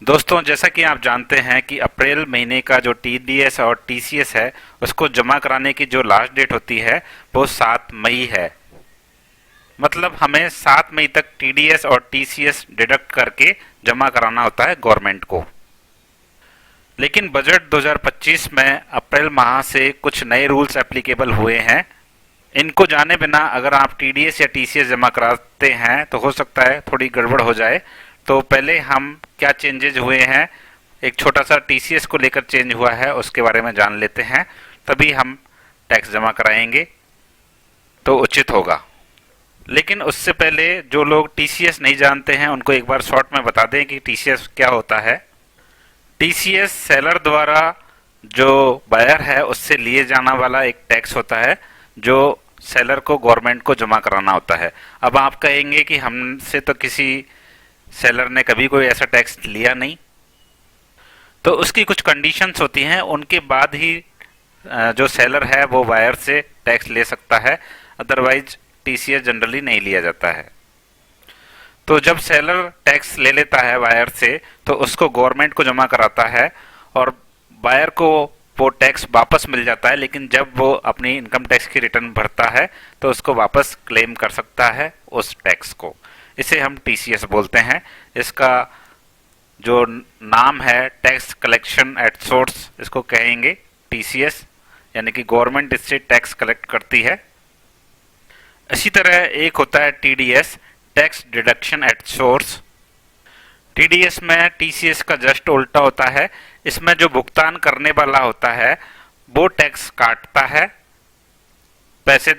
दोस्तों, जैसा कि आप जानते हैं कि अप्रैल महीने का जो टीडीएस और टीसीएस है उसको जमा कराने की जो लास्ट डेट होती है वो 7 मई है। मतलब हमें 7 मई तक टीडीएस और टीसीएस डिडक्ट करके जमा कराना होता है गवर्नमेंट को। लेकिन बजट 2025 में अप्रैल माह से कुछ नए रूल्स एप्लीकेबल हुए हैं। इनको जाने बिना अगर आप टीडीएस या टीसीएस जमा कराते हैं तो हो सकता है थोड़ी गड़बड़ हो जाए। तो पहले हम क्या चेंजेज हुए हैं, एक छोटा सा टीसीएस को लेकर चेंज हुआ है उसके बारे में जान लेते हैं, तभी हम टैक्स जमा कराएंगे तो उचित होगा। लेकिन उससे पहले जो लोग टीसीएस नहीं जानते हैं उनको एक बार शॉर्ट में बता दें कि टीसीएस क्या होता है। टीसीएस सेलर द्वारा जो बायर है उससे लिए जाना वाला एक टैक्स होता है जो सेलर को गवर्नमेंट को जमा कराना होता है। अब आप कहेंगे कि हमसे तो किसी सेलर ने कभी कोई ऐसा टैक्स लिया नहीं, तो उसकी कुछ कंडीशंस होती हैं, उनके बाद ही जो सेलर है वो बायर से टैक्स ले सकता है, अदरवाइज टीसीएस जनरली नहीं लिया जाता है। तो जब सेलर टैक्स ले लेता है बायर से तो उसको गवर्नमेंट को जमा कराता है और बायर को वो टैक्स वापस मिल जाता है। लेकिन जब वो अपनी इनकम टैक्स की रिटर्न भरता है तो उसको वापस क्लेम कर सकता है उस टैक्स को। इसे हम टीसीएस बोलते हैं। इसका जो नाम है टैक्स कलेक्शन एट सोर्स, इसको कहेंगे टीसीएस, यानी कि गवर्नमेंट इससे टैक्स कलेक्ट करती है। इसी तरह एक होता है TDS, tax deduction at source. TDS में टीसीएस का जस्ट उल्टा होता है। इसमें जो भुगतान करने वाला होता है वो टैक्स काटता है, पैसे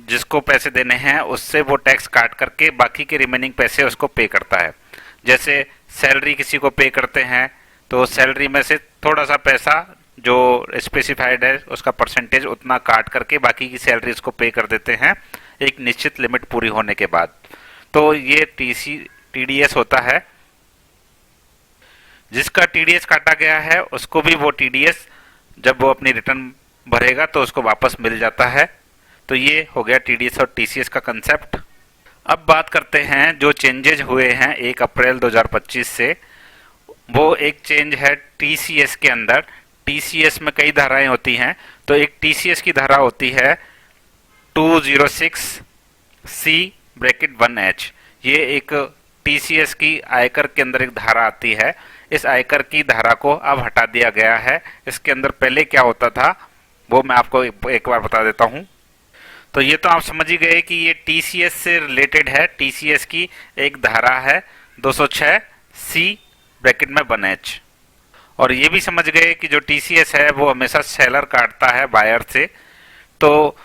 जिसको पैसे देने हैं उससे वो टैक्स काट करके बाकी के रिमेनिंग पैसे उसको पे करता है। जैसे सैलरी किसी को पे करते हैं तो सैलरी में से थोड़ा सा पैसा जो स्पेसिफाइड है उसका परसेंटेज उतना काट करके बाकी की सैलरी उसको पे कर देते हैं एक निश्चित लिमिट पूरी होने के बाद। तो ये टीडीएस होता है। जिसका टीडीएस काटा गया है उसको भी वो टीडीएस जब वो अपनी रिटर्न भरेगा तो उसको वापस मिल जाता है। तो ये हो गया टीडीएस और टीसीएस का कंसेप्ट। अब बात करते हैं जो चेंजेज हुए हैं 1 अप्रैल 2025 से। वो एक चेंज है टीसीएस के अंदर। टीसीएस में कई धाराएं होती हैं, तो एक टीसीएस की धारा होती है 206C(1H). ये एक टीसीएस की आयकर के अंदर एक धारा आती है। इस आयकर की धारा को अब हटा दिया गया है। इसके अंदर पहले क्या होता था वो मैं आपको एक बार बता देता हूं। तो ये तो आप समझ ही गए कि ये टीसीएस से रिलेटेड है। टीसीएस की एक धारा है 206C(1H), और ये भी समझ गए कि जो टीसीएस है वो हमेशा सेलर काटता है बायर से। तो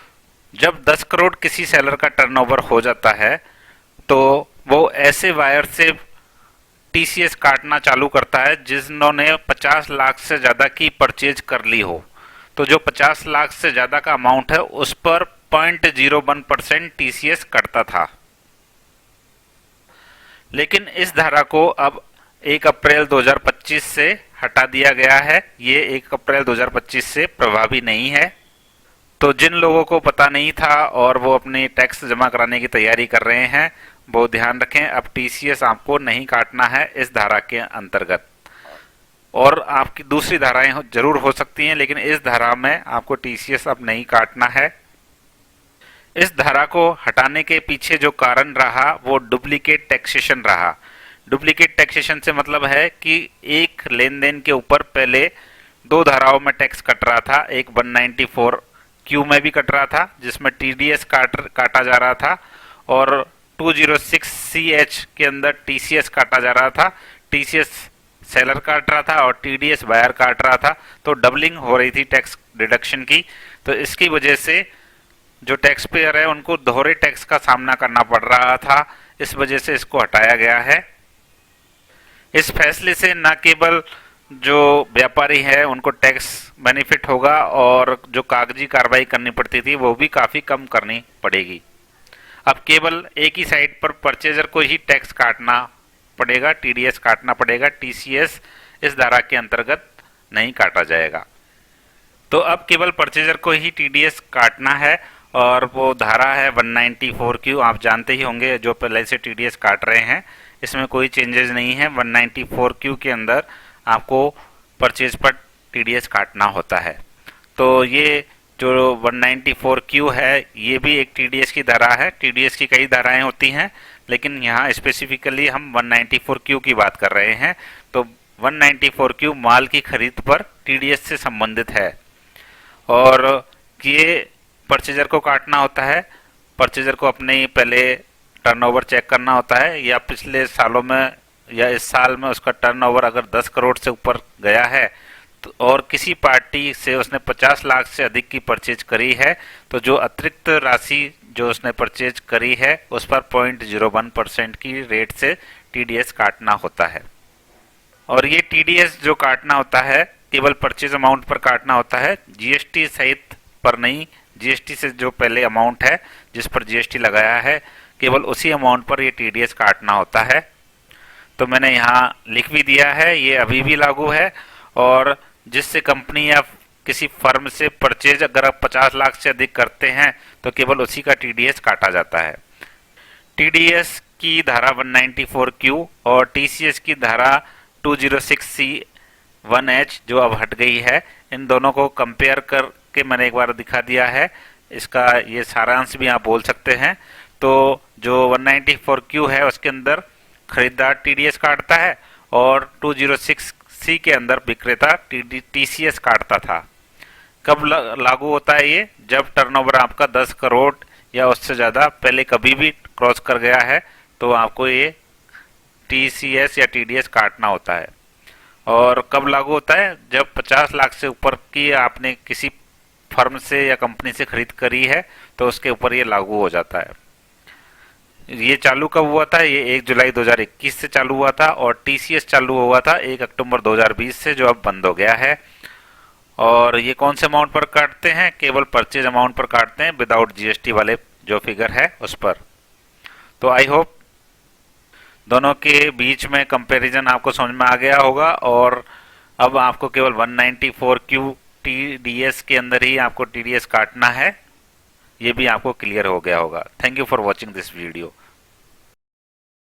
जब 10 करोड़ किसी सेलर का टर्नओवर हो जाता है तो वो ऐसे बायर से टीसीएस काटना चालू करता है जिन्होंने 50 लाख से ज्यादा की परचेज कर ली हो। तो जो 50 लाख से ज्यादा का अमाउंट है उस पर 0.01% टीसीएस कटता था। लेकिन इस धारा को अब 1 अप्रैल 2025 से हटा दिया गया है। ये 1 अप्रैल 2025 से प्रभावी नहीं है। तो जिन लोगों को पता नहीं था और वो अपनी टैक्स जमा कराने की तैयारी कर रहे हैं वो ध्यान रखें, अब टीसीएस आपको नहीं काटना है इस धारा के अंतर्गत। और आपकी दूसरी धाराएं जरूर हो सकती हैं, लेकिन इस धारा में आपको टीसीएस अब नहीं काटना है। इस धारा को हटाने के पीछे जो कारण रहा वो डुप्लीकेट टैक्सेशन रहा। डुप्लीकेट टैक्सेशन से मतलब है कि एक लेन देन के ऊपर पहले 2 धाराओं में टैक्स कट रहा था। एक 194Q में भी कट रहा था जिसमें टीडीएस काटा जा रहा था, और 206CH के अंदर टीसीएस काटा जा रहा था। टीसीएस सेलर काट रहा था और टीडीएस बायर काट रहा था। तो डबलिंग हो रही थी टैक्स डिडक्शन की। तो इसकी वजह से जो टैक्स पेयर है उनको दोहरे टैक्स का सामना करना पड़ रहा था। इस वजह से इसको हटाया गया है। इस फैसले से न केवल जो व्यापारी है उनको टैक्स बेनिफिट होगा और जो कागजी कार्रवाई करनी पड़ती थी वो भी काफी कम करनी पड़ेगी। अब केवल एक ही साइड पर परचेजर को ही टैक्स काटना पड़ेगा, टीडीएस काटना पड़ेगा। टीसीएस इस धारा के अंतर्गत नहीं काटा जाएगा। तो अब केवल परचेजर को ही टीडीएस काटना है, और वो धारा है 194Q। आप जानते ही होंगे जो पहले से टीडीएस काट रहे हैं। इसमें कोई चेंजेस नहीं है। 194Q के अंदर आपको परचेज पर टीडीएस काटना होता है। तो ये जो 194Q है ये भी एक टीडीएस की धारा है। टीडीएस की कई धाराएं होती हैं, लेकिन यहाँ स्पेसिफिकली हम 194Q की बात कर रहे हैं। तो 194Q माल की खरीद पर टीडीएस से संबंधित है और ये परचेजर को काटना होता है। परचेजर को अपने पहले टर्नओवर चेक करना होता है, या पिछले सालों में या इस साल में उसका टर्नओवर अगर 10 करोड़ से ऊपर गया है तो और किसी पार्टी से उसने 50 लाख से अधिक की परचेज करी है, तो जो अतिरिक्त राशि जो उसने परचेज करी है उस पर 0.01% की रेट से टीडीएस काटना होता है। और ये टीडीएस जो काटना होता है केवल परचेज अमाउंट पर काटना होता है, जीएसटी सहित पर नहीं। जीएसटी से जो पहले अमाउंट है जिस पर जीएसटी लगाया है केवल उसी अमाउंट पर ये टीडीएस काटना होता है। तो मैंने यहाँ लिख भी दिया है, ये अभी भी लागू है। और जिससे कंपनी या किसी फर्म से परचेज अगर आप 50 लाख से अधिक करते हैं तो केवल उसी का टीडीएस काटा जाता है। टीडीएस की धारा 194Q और टीसीएस की धारा 206C1H जो अब हट गई है, इन दोनों को कंपेयर करके मैंने एक बार दिखा दिया है। इसका ये सारांश भी आप बोल सकते हैं। तो जो 194Q है उसके अंदर खरीदार टीडीएस काटता है और 206C के अंदर विक्रेता टीसीएस काटता था। कब लागू होता है ये? जब टर्नओवर आपका 10 करोड़ या उससे ज़्यादा पहले कभी भी क्रॉस कर गया है तो आपको ये टीसीएस या टीडीएस काटना होता है। और कब लागू होता है? जब 50 लाख से ऊपर की आपने किसी फर्म से या कंपनी से खरीद करी है तो उसके ऊपर ये लागू हो जाता है। ये चालू कब हुआ था? ये 1 जुलाई 2021 से चालू हुआ था और टीसीएस चालू हुआ था 1 अक्टूबर 2020 से, जो अब बंद हो गया है। और ये कौन से अमाउंट पर काटते हैं? केवल परचेज अमाउंट पर काटते हैं, विदाउट जीएसटी वाले जो फिगर है उस पर। तो आई होप दोनों के बीच में कंपैरिजन आपको समझ में आ गया होगा और अब आपको केवल 194Q टीडीएस के अंदर ही आपको टीडीएस काटना है, ये भी आपको क्लियर हो गया होगा। Thank you for watching this video.